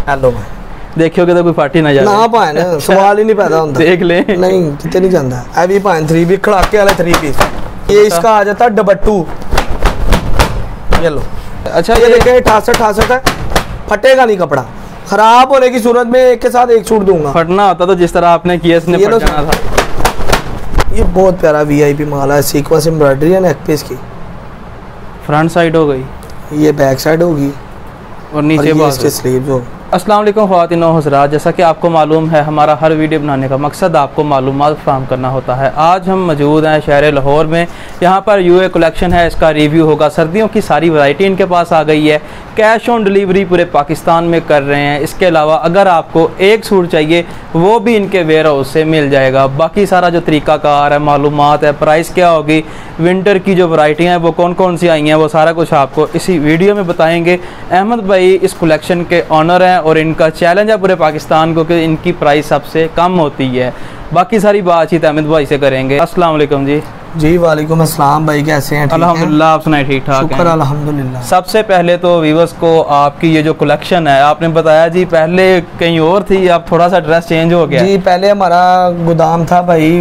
Hello भाई, देखियोगे तो कोई पार्टी ना जाए ना पाए ना, सवाल ही नहीं पैदा होता। देख ले नहीं कितने नहीं जाता है भी पाए 3 पीस खड़ाके वाले 3 पीस। ये इसका आ जाता है डबट्टू। ये लो, अच्छा ये देखें 68 है, फटेगा नहीं कपड़ा। खराब होने की सूरत में एक के साथ एक सूट दूंगा। फटना होता तो जिस तरह आपने किया इसने फट जाना था। ये बहुत प्यारा वीआईपी माल है, सीक्वेंस एम्ब्रॉयडरी है नेक पे इसकी। फ्रंट साइड हो गई, ये बैक साइड होगी और नीचे इसके स्लीव्स हो। अस्सलाम वालेकुम ख़वातीन और हज़रात, जैसा कि आपको मालूम है हमारा हर वीडियो बनाने का मकसद आपको मालूमात फराहम करना होता है। आज हम मौजूद हैं शहर लाहौर में। यहाँ पर यूए कलेक्शन है, इसका रिव्यू होगा। सर्दियों की सारी वैरायटी इनके पास आ गई है। कैश ऑन डिलीवरी पूरे पाकिस्तान में कर रहे हैं। इसके अलावा अगर आपको एक सूट चाहिए वो भी इनके वेयर हाउस से मिल जाएगा। बाकी सारा जो तरीक़ाकार है, मालूमात है, प्राइस क्या होगी, विंटर की जो वैरायटियाँ हैं वो कौन कौन सी आई हैं, वो सारा कुछ आपको इसी वीडियो में बताएंगे। अहमद भाई इस कलेक्शन के ऑनर हैं और इनका चैलेंज है पूरे पाकिस्तान को कि इनकी प्राइस सबसे कम होती है। बाकी सारी बातचीत अहमद भाई से करेंगे। अस्सलाम वालेकुम जी। जी वालेकुम अस्सलाम भाई, कैसे हैं? अल्हम्दुलिल्लाह, आप सुनाए? ठीक ठाक हैं, शुक्र अल्हम्दुलिल्लाह। सबसे पहले तो व्यूअर्स को आपकी ये जो कलेक्शन है, आपने बताया जी पहले कहीं और थी, अब थोड़ा सा ड्रेस चेंज हो गया। जी पहले हमारा गोदाम था भाई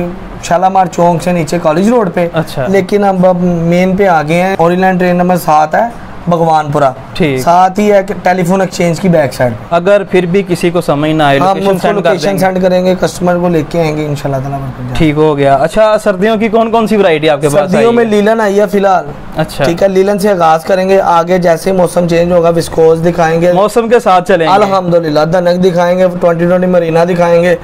शालामार चौक से नीचे कॉलेज रोड पे। अच्छा, लेकिन अब मेन पे आ गए हैं। ओरिएंट ट्रेन नंबर 7 है, भगवानपुरा। ठीक, साथ ही है टेलीफोन एक्सचेंज की बैक साइड। अगर फिर भी किसी को समझ ना आए, लोकेशन सेंड करेंगे, कस्टमर को लेके आएंगे इंशाल्लाह ताला। ठीक हो गया। अच्छा, सर्दियों की कौन कौन सी वैरायटी आपके पास? सर्दियों में लीलन आई है फिलहाल। अच्छा, ठीक है, लीलन से आगाज करेंगे। आगे जैसे मौसम चेंज होगा विस्कोस दिखाएंगे, मौसम के साथ चलेंगे अल्हम्दुलिल्लाह। धनक दिखाएंगे, 2020 मरीना दिखाएंगे,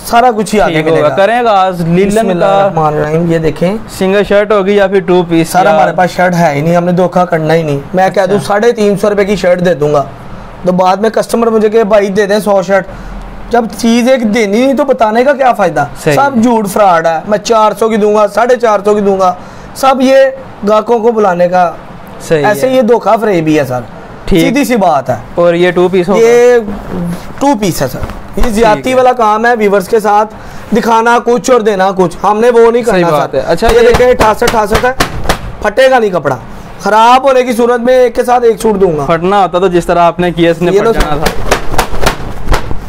सारा कुछ ही आगे मिलेगा। करेंगे आज लीलन का। ये देखें, सिंगल शर्ट होगी या फिर 2 पीस? सारा हमारे पास शर्ट है ही नहीं, हमने धोखा करना ही नहीं। मैं कह दूं 350 रुपए की शर्ट दे दूंगा तो बाद में कस्टमर मुझे कहे भाई दे दें 100 शर्ट। जब चीज एक देनी नहीं तो बताने का क्या फायदा? सब झूठ फ्रॉड है। मैं 400 की दूंगा, 450 की दूंगा, सब ये ग्राहकों को बुलाने का। ऐसे ये धोखा फ्रेब ही है सर, सीधी सी बात है। और ये 2 पीस होगा? ये 2 पीस है सर। ये ज्यादती वाला काम है, व्यूअर्स के साथ दिखाना कुछ और देना कुछ, हमने वो नहीं करना सर। अच्छा, ये देखें 68 है, फटेगा नहीं कपड़ा। खराब होने की सूरत में एक के साथ एक सूट दूंगा। फटना होता तो जिस तरह आपने किया इसने फट जाना था।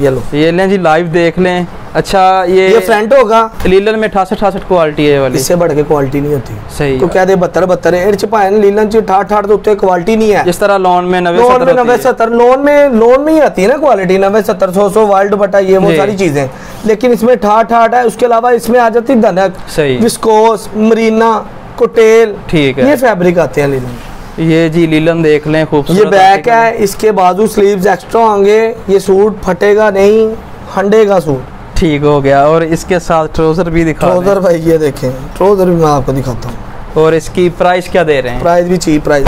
ये लो, ये लें जी, लाइव देख लें। अच्छा, ये फ्रंट होगा। लीलन में 68 क्वालिटी है वाली, इससे बढ़ के क्वालिटी नहीं होती। सही तो क्या दे 72 एड च पाए लीलन च 68 तो उत्ते क्वालिटी नहीं है। जिस तरह लोन में 90-70 लोन में ही आती है ना क्वालिटी, 90-70 100 वाल्ड बटा ये वो सारी चीजें। लेकिन इसमें 68 है। उसके अलावा इसमें आ जाती धनक, विस्कोस, मरीना, कोटेल। ठीक है, ये फैब्रिक आते हैं लीलन। ये जी लीलन देख लें, खूबसूरत। ये बैक है, इसके बाजू स्लीव्स एक्स्ट्रा होंगे। ये सूट फटेगा नहीं, हंडेगा सूट। ठीक हो गया। और इसके साथ ट्राउजर भी दिखा। ट्राउजर भाई ये देखें, ट्राउजर भी मैं आपको दिखाता हूँ। और इसकी प्राइस क्या दे रहे हैं? प्राइस भी चीप प्राइस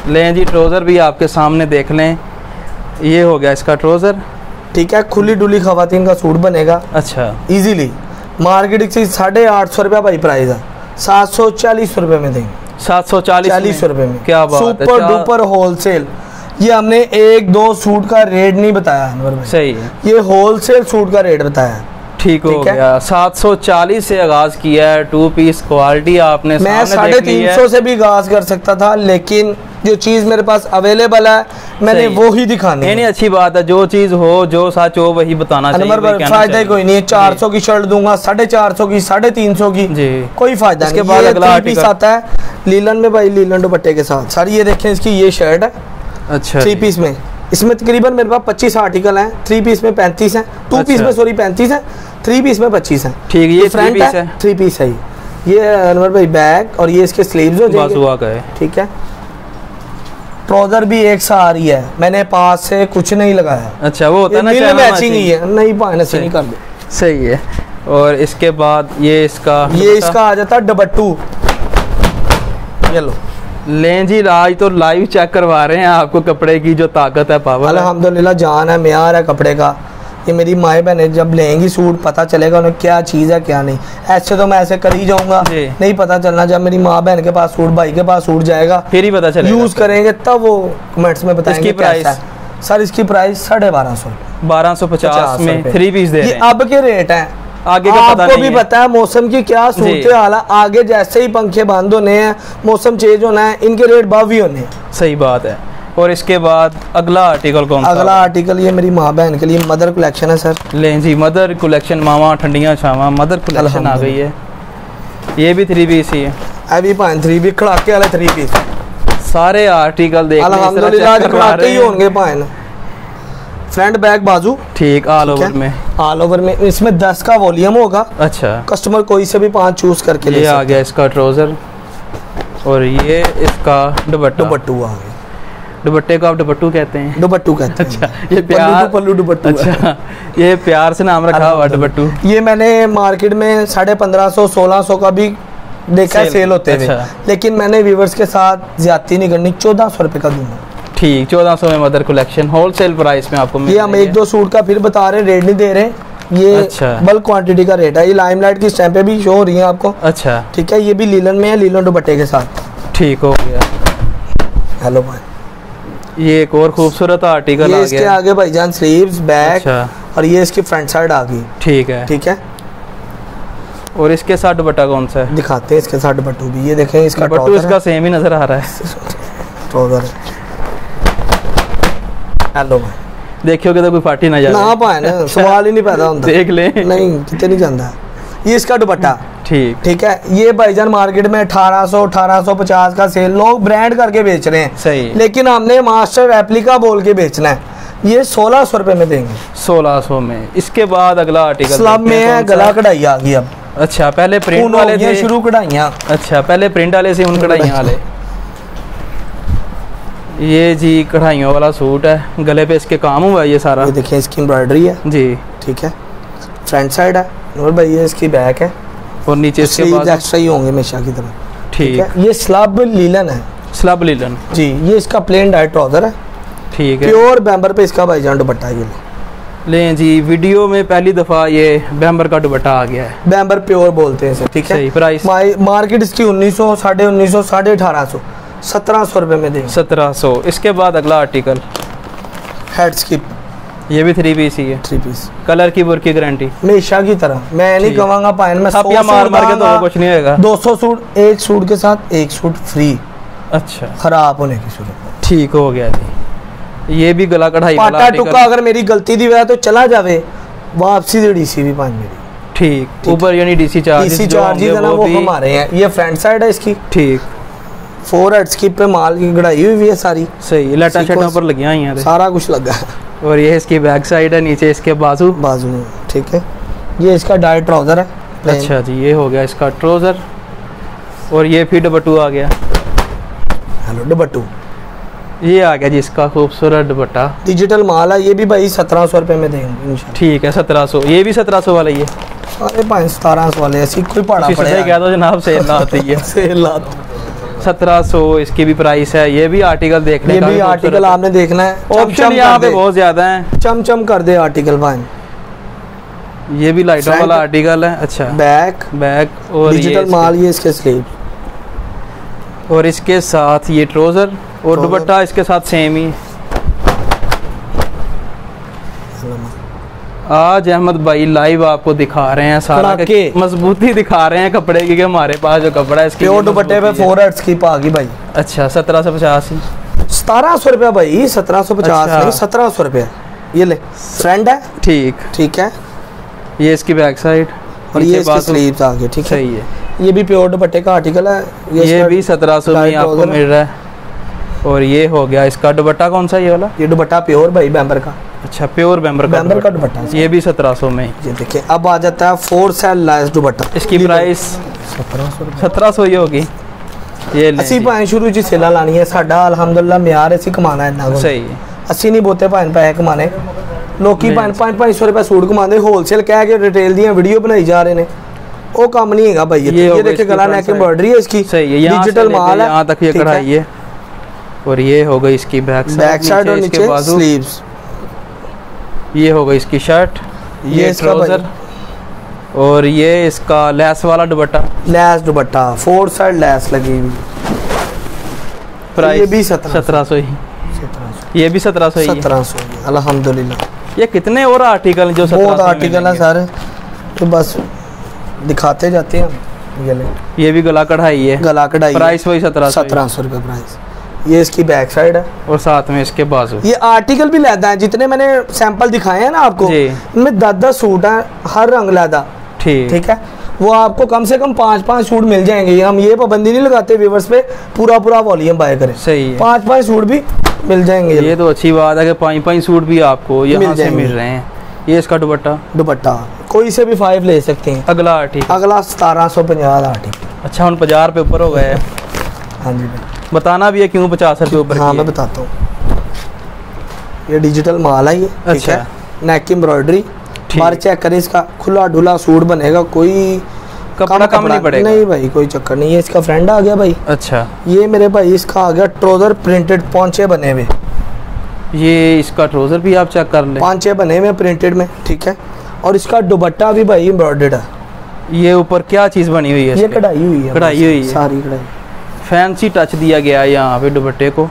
लें जी, ट्राउजर भी आपके सामने देख लें। ये हो गया इसका ट्राउजर। ठीक है, खुली डुली खवातीन का सूट बनेगा। अच्छा, इजीली मार्केट से 850 रुपया भाई प्राइस है, 740 रुपए में देंगे। 740 रुपए में, क्या बात है। Super duper wholesale. ये हमने 1-2 सूट का रेट नहीं बताया अनवर भाई, सही है, ये होलसेल सूट का रेट बताया। ठीक हो गया। 740 से आगाज किया है। 2 पीस क्वालिटी आपने मैं 350 से भी आगाज कर सकता था, लेकिन जो चीज मेरे पास अवेलेबल है मैंने वो ही दिखानी है। नहीं, अच्छी बात है, जो चीज हो, जो सच हो वही बताना चाहिए। फायदा ही कोई नहीं है। 400 की शर्ट दूंगा, 450 की, 350 की जी, कोई फायदा नहीं। इसके बाद अगला पीस आता है लीलन में भाई, लीलन दुपट्टे के साथ। सारी ये देखें, इसकी ये शर्ट है। अच्छा, 3 पीस में, इसमें तकरीबन मेरे पास 25 आर्टिकल हैं। 3 पीस में 35 हैं, 2 पीस में सॉरी 35 है, 3 पीस में 25 हैं। ठीक, ये फ्रंट है, 3 पीस है। ये अनवर भाई बैक, और ये इसके स्लीव्स हो जाएंगे। ठीक है, ट्राउजर भी एक सा आ रही है, मैंने पास से कुछ नहीं लगाया। अच्छा, वो होता है ना मैचिंग ही है, नहीं पाने से नहीं कर दे। सही है। और इसके बाद ये इसका आ जाता है डबट्टू। ये लो, लें जी, आज तो लाइव चेक करवा रहे हैं आपको कपड़े की जो ताकत है, पावर। अल्हम्दुलिल्लाह, जान है, म्यार है कपड़े का। ये मेरी माए बहनें जब लेंगी सूट पता चलेगा उन्हें क्या चीज़ है क्या नहीं। ऐसे तो मैं ऐसे कर ही जाऊंगा, नहीं पता चलना। जब मेरी माँ बहन के पास सूट, भाई के पास सूट जाएगा, फिर ही पता चलेगा। यूज करेंगे तब वो कमेंट्स में बताएंगे प्राइस है। सर इसकी प्राइस 1250, 1250 में 3 पीस दे रहे हैं। अब के रेट है, आगे का आपको भी पता है मौसम की क्या सूरत हाल है। आगे जैसे ही पंखे बंद होने हैं, मौसम चेंज होना है, इनके रेट बढ़ भी होने हैं। सही बात है। और इसके बाद अगला आर्टिकल कौन सा? अगला आर्टिकल ये मेरी माँ बहन के लिए मदर कलेक्शन है सर। लें जी, मदर कलेक्शन, मामा ठंडियाँ छावा मदर कलेक्शन आ गई है। ये भी 3 पीस ही है अभी 3 पीस खड़ाके वाले 3 पीस सारे आर्टिकल देख अल्हम्दुलिल्लाह खड़ाके ही होंगे पाइन। फ्रंट बैक बाजू ठीक ऑल ओवर में, ऑल ओवर में। इसमें 10 का वॉल्यूम होगा। अच्छा, कस्टमर कोई से भी 5 चूज करके ले सकते। ये आ गया इसका ट्राउजर और ये इसका दुपट्टा। दुपट्टू आ गया। दुपट्टे को आप दुपट्टू कहते हैं? दुपट्टू कहते हैं। अच्छा, ये प्यार पल्लू दुपट्टू। अच्छा, ये प्यार से नाम रखा हुआ दुपट्टू। ये मैंने मार्केट में 1550-1600 का भी देखा है सेल होते हुए। अच्छा। लेकिन मैंने व्यूवर्स के साथ ज्यादती नहीं करनी, 1400 रुपए का दूंगा। ठीक, 1400 में मदर कलेक्शन होलसेल प्राइस में आपको ये हम 1-2 सूट का फिर बता रहे हैं, रेट नहीं दे रहे। ये अच्छा, बल्क क्वांटिटी का रेट है। ये लाइमलाइट की स्टैंप पे भी शो हो रही है आपको। अच्छा, ठीक है। ये भी लीलन में है, लीलन दुपट्टे के साथ। ठीक हो गया। हेलो भाई, ये एक और खूबसूरत आर्टिकल आ गया। ये इसके आगे भाईजान स्लीव्स, बैक। अच्छा, और ये इसकी फ्रंट साइड आ गई। ठीक है, ठीक है। और इसके साथ दुपट्टा कौन सा है? दिखाते हैं इसके साथ दुपट्टू भी। ये देखें, इसका दुपट्टू इसका सेम ही नजर आ रहा है। ट्राउजर। हेलो भाई, देखियोगे तो कोई पार्टी ना जाए ना पाए ना, सवाल ही नहीं पैदा होता। देख ले, नहीं कितने नहीं जाता। ये इसका दुपट्टा। ठीक, ठीक है। ये भाईजान मार्केट में 1800-1850 का सेल लोग ब्रांड करके बेच रहे हैं। सही, लेकिन हमने मास्टर रेप्लिका बोल के बेचना है। ये 1600 रुपए में देंगे। 1600 में। इसके बाद अगला आर्टिकल स्लब में है, गला कढ़ाई आ गई अब। अच्छा, पहले प्रिंट वाले थे शुरू कढ़ाइयाँ। अच्छा, पहले प्रिंट वाले से उन कढ़ाइयाँ वाले। ये जी कढ़ाइयों वाला सूट है, गले पे इसके काम हुआ है ये सारा। ये देखिए, इसकी एम्ब्रॉयडरी है जी। ठीक है। फ्रंट साइड है और भाई ये इसकी बैक है और नीचे इसके बाद एक्स्ट्रा ही होंगे हमेशा की तरह। ठीक है। ये स्लब लीलन है। स्लब लीलन जी। ये इसका प्लेन डाइट ट्राउजर है। ठीक है। प्योर बैम्बर पे इसका भाईजान दुपट्टा ये लें जी, वीडियो में पहली दफा ये बैम्बर का दुपट्टा आ गया है। बैम्बर प्योर बोलते हैं इसे। ठीक है। सही प्राइस। मार्केट इसकी 1900, 1950, 1850, 1700 रुपए में देंगे। 1700। इसके बाद अगला आर्टिकल हेड स्किप। ये भी 3 पीस ही है। 3 पीस। कलर की बुर की गारंटी हमेशा की तरह। मैं नहीं कहूँगा पाइन में आप मार मार के तो कुछ नहीं होगा। 200 सूट, एक सूट के साथ एक सूट फ्री। अच्छा, खराब होने की सूरत। ठीक हो गया जी। ये भी गला कढ़ाई वाला पाटा टुका अगर मेरी गलती दी हुआ तो चला जावे, वापसी दे डीसी भी पाइन मेरी। ठीक, ऊपर यानी डीसी चार्जेस है ना, वो हमारे हैं। ये फ्रंट साइड है इसकी। ठीक। 4 हेड स्किप पे माल की कढ़ाई हुई है सारी। सही, लटा शटा पर लगी हुई हैं, सारा कुछ लगा है। और ये इसकी बैक साइड है, नीचे इसके बाजू में। ठीक है। ये इसका डाइट ट्राउजर है। अच्छा जी, ये हो गया इसका ट्राउजर। और ये फिर दुपट्टू आ गया। हेलो दुपट्टू। ये आ गया जी इसका खूबसूरत दुपट्टा। डिजिटल माल है। ये भी भाई 1700 रुपए में देंगे इंशाल्लाह। ठीक है, 1700। ये भी 1700 वाला ही है। अरे 1700 वाले ऐसी कोई पड़ा पड़े कह दो जनाब, सेल ना होती है। सेल ना। 1700 इसकी भी प्राइस है। ये भी आर्टिकल देखने का, ये भी आर्टिकल आपने देखना है। ऑप्शन यहाँ पे बहुत ज्यादा है। चमचम कर दे आर्टिकल भाई। ये भी लाइटों वाला आर्टिकल है। अच्छा, बैक और डिजिटल माल। ये इसके स्लीव और इसके साथ ये ट्राउजर और दुपट्टा इसके साथ सेम ही। आज अहमद भाई लाइव आपको दिखा रहे हैं सारा मजबूती दिखा रहे हैं कपड़े की, कि हमारे पास जो कपड़ा है इसकी प्योर दुपट्टे पे 4 हेड्स की पागी भाई। अच्छा, 1750 ही। 1700 रुपया भाई, 1750 नहीं, 1700 रुपया। ये ले फ्रेंड है। ठीक, ठीक है। ये इसकी बैक साइड और ये इसकी स्लीव्स आ गई। ठीक है। सही है। ये भी प्योर दुपट्टे का आर्टिकल है। ये भी 1700 में आपको मिल रहा है। और ये हो गया इसका दुपट्टा कौन सा, ये वाला? ये दुपट्टा प्योर भाई बैम्बर का। अच्छा, प्योर बैम्बर का दुपट्टा। ये भी 1700 में। ये देखिए, अब आ जाता है 4 सेल लेस दुपट्टा। इसकी प्राइस 1700 ही होगी। ये ਅਸੀਂ ਭਾਵੇਂ ਸ਼ੁਰੂ ਚ ਸੇਲਾ ਲਾਣੀ ਹੈ। ਸਾਡਾ ਅਲਹਮਦੁਲਿਲਾ ਮਿਆਰ ਅਸੀਂ ਕਮਾਣਾ ਇੰਨਾ ਕੋ। ਸਹੀ ਹੈ। ਅਸੀਂ ਨਹੀਂ ਬੋਤੇ ਭਾਵੇਂ ਪੈਸੇ ਕਮਾਣੇ। ਲੋਕੀ 500 ਰੁਪਏ ਸੂਟ ਕਮਾਉਂਦੇ ਹੋਲਸੇਲ ਕਹਿ ਕੇ ਰਿਟੇਲ ਦੀਆਂ ਵੀਡੀਓ ਬਣਾਈ ਜਾ ਰਹੇ ਨੇ। वो काम नहीं है भाई। ये देखिए गला नेक एम्ब्रॉयडरी है इसकी। सही है। डिजिटल माल है, यहाँ तक ये कढ़ाई है। और ये हो गई इसकी बैक साइड और नीचे स्लीव्स। ये हो गई इसकी शर्ट, ये ट्राउजर और ये इसका लेस वाला दुपट्टा। लेस दुपट्टा 4 साइड लेस लगी हुई। प्राइस ये भी 1700 ही। ये भी 1700 ही। 1700 अल्हम्दुलिल्लाह। ये कितने और आर्टिकल जो 1700 बहुत आर्टिकल है सारे, तो बस दिखाते जाते हैं। ये भी गला कढ़ाई है। गला कढ़ाई प्राइस वही 1700 रुपए प्राइस। ये इसकी बैक साइड है और साथ में इसके बाजू। ये आर्टिकल भी लैदा है, जितने मैंने सैंपल दिखाए हैं ना आपको, इनमें 10-10 सूट हैं, हर रंग लैदा। ठीक है, वो आपको कम से कम 5-5 सूट मिल जाएंगे। हम ये पाबंदी नहीं लगाते व्यूअर्स पे पूरा वॉल्यूम बाय करें। सही है, 5-5 सूट भी मिल जाएंगे। ये तो अच्छी बात है कि 5-5 सूट भी आपको यहाँ से मिल रहे हैं। ये इसका दुपट्टा कोई से भी 5 ले सकते हैं। अगला आर्टिकल, अगला 1750 आर्टिकल। अच्छा, उन 50 रुपये ऊपर हो गए। हाँ जी भाई, बताना भी है क्यों 50 रुपये ऊपर। हाँ मैं बताता हूँ, ये डिजिटल माल है ये। अच्छा, नेक की एम्ब्रॉयडरी, बार चेक करें, इसका खुला ढुला सूट बनेगा, कोई कपड़ा कम नहीं पड़ेगा। नहीं भाई, कोई चक्कर नहीं है। इसका फ्रेंड आ गया भाई। अच्छा, ये मेरे भाई इसका आ गया ट्राउजर प्रिंटेड, पौंचे बने हुए। ये इसका ट्राउजर भी आप चेक कर लें, पौंचे बने हुए प्रिंटेड में। ठीक है, और इसका दुपट्टा भी भाई एम्ब्रॉयडर्ड है। ये ऊपर क्या चीज़ बनी हुई है? ये कढ़ाई हुई है, कढ़ाई हुई है, सारी कढ़ाई। फैंसी टच दिया गया है यहाँ पे दुपट्टे को।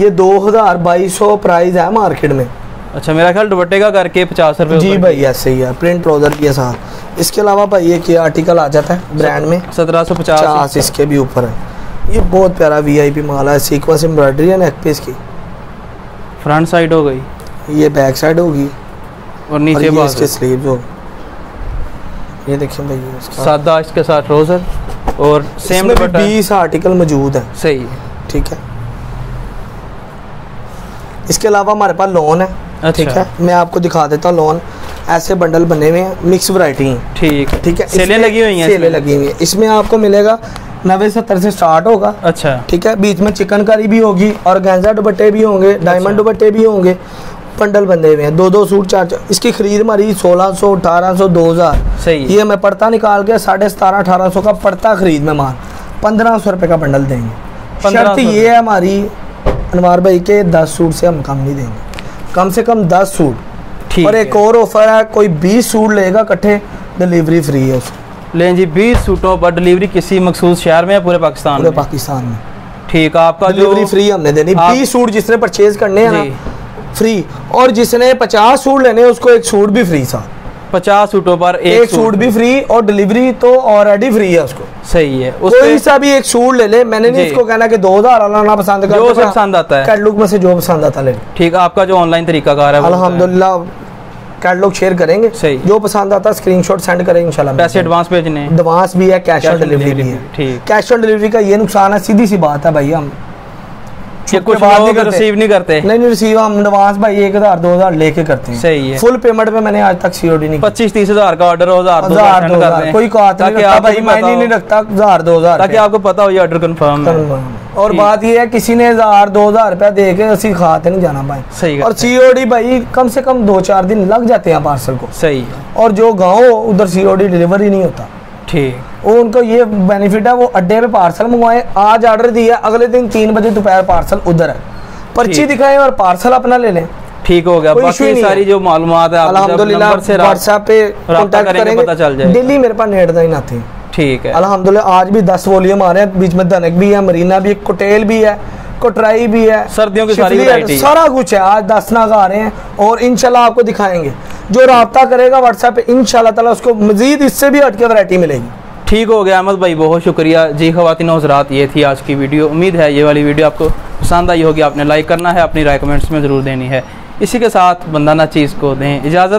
ये 2200 प्राइस है मार्केट में। अच्छा, मेरा ख्याल दुपट्टे का करके 50 रुपये। जी भाई ऐसे ही है, प्रिंट ट्राउजर के साथ। इसके अलावा भाई एक ये आर्टिकल आ जाता है ब्रांड में, 1750 इसके भी ऊपर है। ये बहुत प्यारा वीआईपी माल है, सीक्वेंस एम्ब्रॉयडरी है नेक पे इसकी। फ्रंट साइड हो गई, ये बैक साइड होगी, और नीचे इसके स्लीव्स हो। ये देखिए भाई इसका सादा इसके साथ ट्राउजर और सेम दुपट्टा। 20 आर्टिकल मौजूद है। सही है, ठीक है। इसके अलावा हमारे पास लोन है। अच्छा, ठीक है, मैं आपको दिखा देता हूँ लोन। ऐसे बंडल बने हुए हैं, मिक्स वैरायटी है। ठीक है, सेलें लगी हुई हैं, सेलें लगी हुई हैं। इसमें आपको मिलेगा 90-70 से स्टार्ट होगा। अच्छा, ठीक है, बीच में चिकनकारी भी होगी, और गेंजा दुपट्टे भी होंगे, डायमंड दुपट्टे भी होंगे। बंडल बंधे हुए हैं, 2-2 सूट 4-4। इसकी खरीद हमारी 1600, 1800, 2000। सही। ये मैं पड़ता निकाल के 17,500-1800 का पड़ता खरीद में माल 1500 रुपये का बंडल देंगे। शर्त ये है हमारी अनवार भाई के 10 सूट से हम कम नहीं देंगे, कम से कम 10 सूट। और एक और ऑफर है, कोई 20 सूट लेगा इकट्ठे, डिलीवरी फ्री है उसको। लें जी, 20 सूटों पर डिलीवरी किसी मखसूस शहर में या पूरे पाकिस्तान में? पूरे पाकिस्तान में। ठीक, आपका डिलीवरी फ्री हमने देनी। 20 सूट जिसने परचेज करने हैं ना, फ्री। और जिसने 50 सूट लेने उसको एक सूट भी फ्री साथ। 50 सूटों पर एक सूट भी फ्री, और डिलीवरी तो ऑलरेडी फ्री है उसको। सही है, कोई सा भी एक सूट ले ले। मैंने नहीं इसको कहना कि 2000 वाला ना पसंद कर, जो पसंद आता है कैटलॉग में से जो पसंद आता ले। ठीक, आपका जो ऑनलाइन तरीकाकार है अल्हम्दुलिल्लाह कैटलॉग शेयर करेंगे। सही, जो पसंद आता है स्क्रीनशॉट सेंड करेंगे इंशाल्लाह। पैसे एडवांस भेजने हैं? एडवांस भी है, कैश ऑन डिलीवरी भी है। ठीक, कैश ऑन डिलीवरी का ये नुकसान है, सीधी सी बात है भाई, हम कुछ लोग रिसीव नहीं करते। नहीं रिसीव, हम एडवांस भाई 1000-2000 लेके करते हैं। सही है, फुल पेमेंट में मैंने आज तक सीओडी नहीं। 25-30 हज़ार का ऑर्डर हो, 1000-2000 कोई भाई मायने नहीं रखता 1000-2000, ताकि आपको पता हो ये ऑर्डर कंफर्म है। और बात ये है, किसी ने 1000-2000 रुपया दे के ਅਸੀਂ खाते नहीं जाना भाई। सही, और सीओडी भाई कम से कम 2-4 दिन लग जाते हैं पार्सल को। सही है, और जो गाँव उधर सीओडी डिलीवरी नहीं होता। ठीक, वो उनको ये बेनिफिट है, वो अड्डे पे पार्सल मंगवाए, आज ऑर्डर दिया, अगले दिन 3 बजे दोपहर पार्सल उधर है, पर्ची दिखाएं और पार्सल अपना ले लें। ठीक हो गया। बाकी सारी जो मालूमात है अल्हम्दुलिल्लाह व्हाट्सएप पे कांटेक्ट करेंगे, पता चल जाएगा। दिल्ली मेरे पास नेट नहीं आती। ठीक है, अल्हम्दुलिल्लाह आज भी 10 वॉल्यूम आ रहे हैं, बीच में धनक भी है, मरीना भी, कोटेल भी है, कोटराई भी है, सर्दियों की सारी वैरायटी, सारा कुछ है। आज 10 नाग आ रहे हैं और इंशाल्लाह आपको दिखाएंगे। जो राब्ता करेगा व्हाट्सएप पे इंशाल्लाह ताला उसको मजीद इससे भी हटके वैरायटी मिलेगी। ठीक हो गया अहमद भाई, बहुत शुक्रिया जी। ख़वातीन हज़रात, ये थी आज की वीडियो। उम्मीद है ये वाली वीडियो आपको पसंद आई होगी। आपने लाइक करना है, अपनी राय कमेंट्स में ज़रूर देनी है। इसी के साथ बंदाना चीज़ को दें इजाज़त।